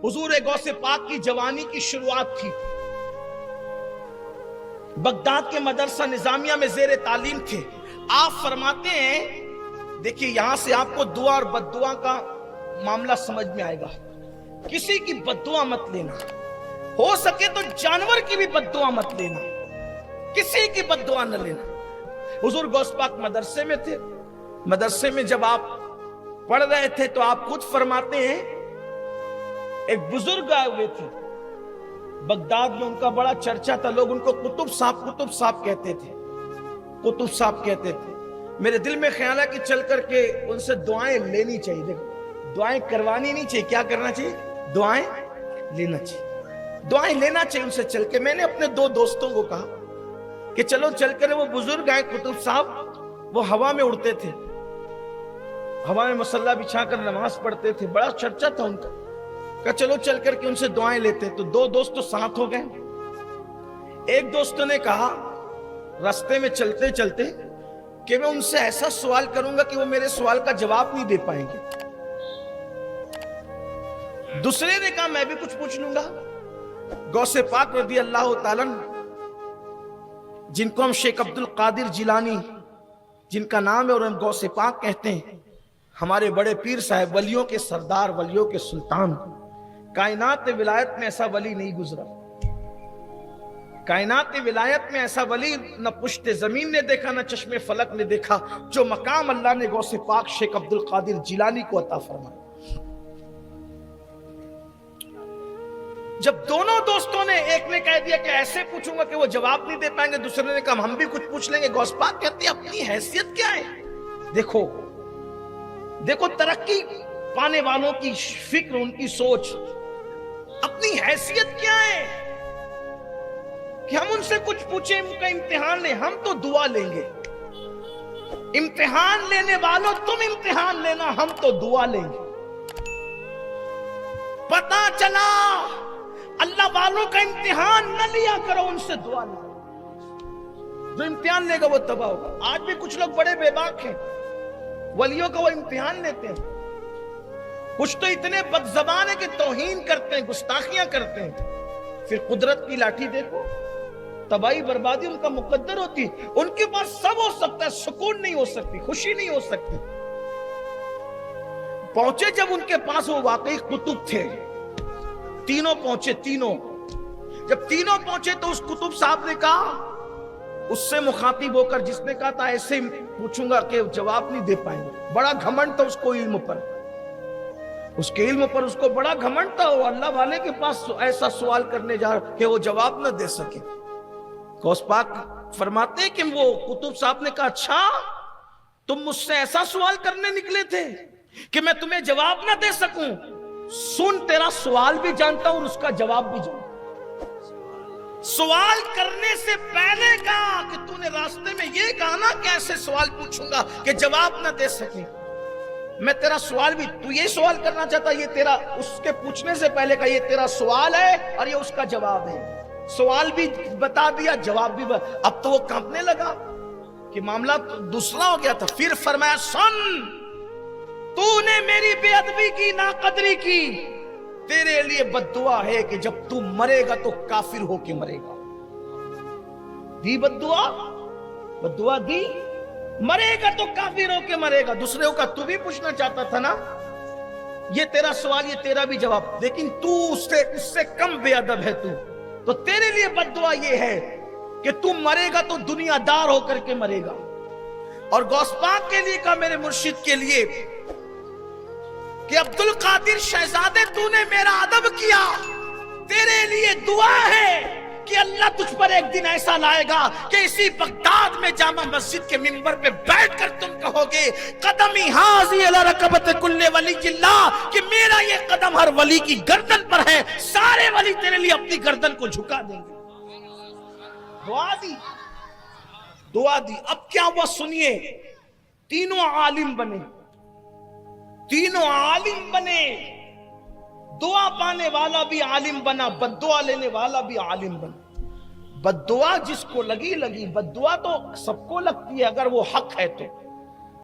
حضور غوث پاک کی جوانی کی شروعات تھی، بغداد کے مدرسہ نظامیہ میں زیر تعلیم تھے۔ آپ فرماتے ہیں، دیکھیے یہاں سے آپ کو دعا اور بد دعا کا معاملہ سمجھ میں آئے گا۔ کسی کی بد دعا مت لینا، ہو سکے تو جانور کی بھی بد دعا مت لینا، کسی کی بد دعا نہ لینا۔ حضور غوث پاک مدرسے میں تھے، مدرسے میں جب آپ پڑھ رہے تھے تو آپ خود فرماتے ہیں ایک بزرگ آئے ہوئے تھے، بغداد میں ان کا بڑا چرچا تھا، لوگ ان کو قطب صاحب کہتے تھے، قطب صاحب کہتے تھے۔ میرے دل میں خیال ہے کہ چل کر کے ان سے دعائیں لینی چاہیے۔ دیکھو، دعائیں کروانی نہیں چاہیے، کیا کرنا چاہیے؟ دعائیں لینا چاہیے، دعائیں لینا چاہیے ان سے چل کے۔ میں نے اپنے 2 دوستوں کو کہا کہ چلو چل کر، وہ بزرگ آئے قطب صاحب، وہ ہوا میں اڑتے تھے، ہوا میں مصلی بچھا کر نماز پڑھتے تھے، بڑا چرچا تھا ان کا۔ کہ چلو چل کر کے ان سے دعائیں لیتے، تو 2 دوست تو ساتھ ہو گئے۔ ایک دوست نے کہا راستے میں چلتے چلتے کہ میں ان سے ایسا سوال کروں گا کہ وہ میرے سوال کا جواب نہیں دے پائیں گے۔ دوسرے نے کہا میں بھی کچھ پوچھ لوں گا۔ غوث پاک رضی اللہ تعالیٰ جن کو ہم شیخ عبد القادر جیلانی جن کا نام ہے اور ہم غوث پاک کہتے ہیں، ہمارے بڑے پیر صاحب، ولیوں کے سردار، ولیوں کے سلطان، کائنات ولایت میں ایسا ولی نہیں گزرا، کائنات ولایت میں ایسا ولی نہ پشت زمین نے دیکھا نہ چشم فلک نے دیکھا جو مقام اللہ نے غوث پاک شیخ عبد القادر جیلانی کو عطا فرمایا۔ جب دونوں دوستوں نے، ایک نے کہہ دیا کہ ایسے پوچھوں گا کہ وہ جواب نہیں دے پائیں گے، دوسرے نے کہا ہم بھی کچھ پوچھ لیں گے۔ غوث پاک کہتے ہیں اپنی حیثیت کیا ہے؟ دیکھو ترقی پانے والوں کی فکر، ان کی سوچ، اپنی حیثیت کیا ہے کہ ہم ان سے کچھ پوچھیں، ان کا امتحان لیں؟ ہم تو دعا لیں گے۔ امتحان لینے والوں تم امتحان لینا، ہم تو دعا لیں گے۔ پتا چلا اللہ والوں کا امتحان نہ لیا کرو، ان سے دعا لو۔ جو امتحان لے گا وہ تباہ ہوگا۔ آج بھی کچھ لوگ بڑے بے باک ہیں، ولیوں کا وہ امتحان لیتے ہیں۔ کچھ تو اتنے بد زبان ہیں کہ توہین کرتے ہیں، گستاخیاں کرتے ہیں۔ پھر قدرت کی لاٹھی دیکھو، تباہی بربادی ان کا مقدر ہوتی ہے۔ ان کے پاس سب ہو سکتا ہے، سکون نہیں ہو سکتی، خوشی نہیں ہو سکتی۔ پہنچے جب ان کے پاس وہ واقعی قطب تھے، تینوں پہنچے، تینوں جب تینوں پہنچے تو اس قطب صاحب نے کہا، اس سے مخاطب ہو کر جس نے کہا تھا ایسے پوچھوں گا کہ جواب نہیں دے پائیں گے، بڑا گھمنڈ تھا اس کو علم پر، اس کے علم پر اس کو بڑا گھمنڈ تھا، وہ اللہ والے کے پاس ایسا سوال کرنے جا رہا کہ وہ جواب نہ دے سکے۔ غوث پاک فرماتے کہ وہ قطب صاحب نے کہا اچھا تم مجھ سے ایسا سوال کرنے نکلے تھے کہ میں تمہیں جواب نہ دے سکوں؟ سن، تیرا سوال بھی جانتا ہوں اور اس کا جواب بھی جانتا ہوں۔ سوال کرنے سے پہلے کہا کہ تو نے راستے میں یہ کہا نا کہ ایسے سوال پوچھوں گا کہ جواب نہ دے سکے، میں تیرا سوال بھی، تو یہ سوال کرنا چاہتا، یہ تیرا، اس کے پوچھنے سے پہلے کہا یہ تیرا سوال ہے اور یہ اس کا جواب ہے۔ سوال بھی بتا دیا، جواب بھی اب تو وہ کانپنے لگا کہ معاملہ دوسرا ہو گیا تھا۔ پھر فرمایا سن، تو نے میری بے ادبی کی، ناقدری کی، تیرے لیے بد دعا ہے کہ جب تو مرے گا تو کافر ہو کے مرے گا۔ دی بد دعا دی، مرے گا تو کافر ہو کے مرے گا۔ دوسرے کا تو بھی پوچھنا چاہتا تھا نا، یہ تیرا سوال، یہ تیرا بھی جواب، لیکن تو اس سے کم بے ادب ہے، تو تیرے لیے بد دعا یہ ہے کہ تو مرے گا تو دنیا دار ہو کر کے مرے گا۔ اور غوث پاک کے لیے کہا، میرے مرشد کے لیے کہ عبد القادر شہزادے تو نے میرا ادب کیا، تیرے لیے دعا ہے کہ اللہ تجھ پر ایک دن ایسا لائے گا کہ اسی بغداد میں جامع مسجد کے منبر پہ بیٹھ کر تم کہو گے قدمی حاضی علی رکبت کل ولی اللہ، کہ میرا یہ قدم ہر ولی کی گردن پر ہے، سارے ولی تیرے لیے اپنی گردن کو جھکا دیں گے۔ دعا دی۔ اب کیا ہوا سنیے، تینوں عالم بنے، تینوں عالم بنے، دعا پانے والا بھی عالم بنا، بد دعا لینے والا بھی عالم بنا۔ بد دعا جس کو لگی، بد دعا تو سب کو لگتی ہے اگر وہ حق ہے تو۔